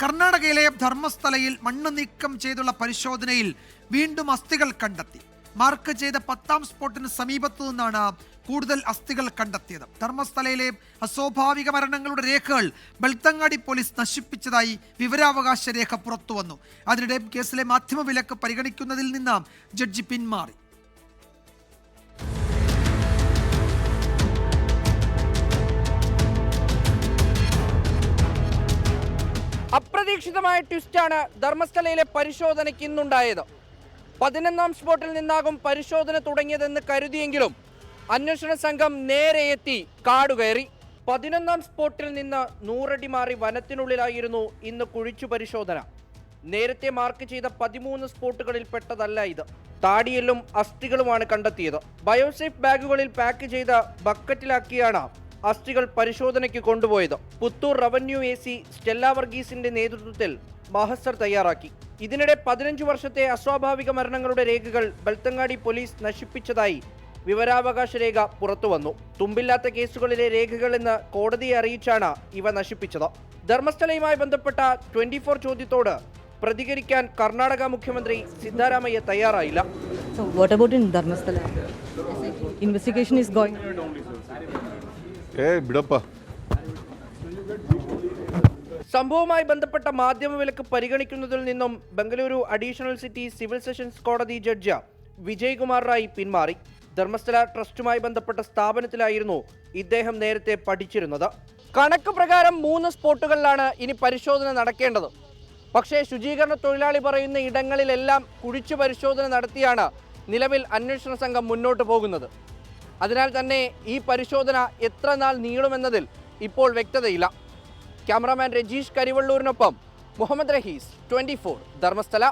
കർണാടകയിലെ ധർമ്മസ്ഥലയിൽ മണ്ണ് നീക്കം ചെയ്തുള്ള പരിശോധനയിൽ വീണ്ടും അസ്ഥികൾ കണ്ടെത്തി. മാർക്ക് ചെയ്ത 10ാം സ്പോട്ടിന് സമീപത്തു നിന്നാണ് കൂടുതൽ അസ്ഥികൾ കണ്ടെത്തിയത്. ധർമ്മസ്ഥലയിലെ അസ്വാഭാവിക മരണങ്ങളുടെ രേഖകൾ ബെൽത്തങ്ങാടി പോലീസ് നശിപ്പിച്ചതായി വിവരാവകാശ രേഖ പുറത്തുവന്നു. അതിനിടെ കേസിലെ മാധ്യമ വിലക്ക് പരിഗണിക്കുന്നതിൽ നിന്ന് ജഡ്ജി പിന്മാറി. അപ്രതീക്ഷിതമായ ട്വിസ്റ്റാണ് ധർമ്മസ്ഥലയിലെ പരിശോധനയ്ക്ക് ഇന്നുണ്ടായത്. 11ാം സ്പോട്ടിൽ നിന്നാകും പരിശോധന തുടങ്ങിയതെന്ന് കരുതിയെങ്കിലും അന്വേഷണ സംഘം നേരെ എത്തി കാടുകയറി. 11ാം സ്പോട്ടിൽ നിന്ന് 100 അടി മാറി വനത്തിനുള്ളിലായിരുന്നു ഇന്ന് കുഴിച്ചു പരിശോധന. നേരത്തെ മാർക്ക് ചെയ്ത 13 സ്പോട്ടുകളിൽ പെട്ടതല്ല ഇത്. താടിയെല്ലും അസ്ഥികളുമാണ് കണ്ടെത്തിയത്. ബയോസേഫ് ബാഗുകളിൽ പാക്ക് ചെയ്ത ബക്കറ്റിലാക്കിയാണ് അസ്ഥികൾ പരിശോധനയ്ക്ക് കൊണ്ടുപോയത്. പുത്തൂർ റവന്യൂ AC സ്റ്റെല്ല വർഗീസിന്റെ നേതൃത്വത്തിൽ മഹസർ തയ്യാറാക്കി. ഇതിനിടെ 15 വർഷത്തെ അസ്വാഭാവിക മരണങ്ങളുടെ രേഖകൾ ബെൽത്തങ്ങാടി പോലീസ് നശിപ്പിച്ചതായി വിവരാവകാശ രേഖ പുറത്തുവന്നു. തുമ്പില്ലാത്ത കേസുകളിലെ രേഖകൾ എന്ന് കോടതിയെ അറിയിച്ചാണ് ഇവ നശിപ്പിച്ചത്. ധർമ്മസ്ഥലയുമായി ബന്ധപ്പെട്ട 24 ചോദ്യത്തോട് പ്രതികരിക്കാൻ കർണാടക മുഖ്യമന്ത്രി സിദ്ധാരാമയ്യ തയ്യാറായില്ല. So what about in Dharmasthala? Investigation is going on. സംഭവവുമായി ബന്ധപ്പെട്ട മാധ്യമ വിലക്ക് പരിഗണിക്കുന്നതിൽ നിന്നും Bengaluru additional city civil sessions കോടതി ജഡ്ജ് വിജയ്കുമാർ റായ് പിന്മാറി. ധർമ്മസ്ഥല ട്രസ്റ്റുമായി ബന്ധപ്പെട്ട സ്ഥാപനത്തിലായിരുന്നു ഇദ്ദേഹം നേരത്തെ പഠിച്ചിരുന്നത്. കണക്ക് പ്രകാരം 3 സ്പോട്ടുകളിലാണ് ഇനി പരിശോധന നടക്കേണ്ടത്. പക്ഷേ ശുചീകരണ തൊഴിലാളി പറയുന്ന ഇടങ്ങളിലെല്ലാം കുഴിച്ചു പരിശോധന നടത്തിയാണ് നിലവിൽ അന്വേഷണ സംഘം മുന്നോട്ട് പോകുന്നത്. അതിനാൽ തന്നെ ഈ പരിശോധന എത്ര നാൾ നീളുമെന്നതിൽ ഇപ്പോൾ വ്യക്തതയില്ല. ക്യാമറാമാൻ രജീഷ് കരിവള്ളൂരിനൊപ്പം മുഹമ്മദ് റഹീസ്, 24 ധർമ്മസ്ഥല.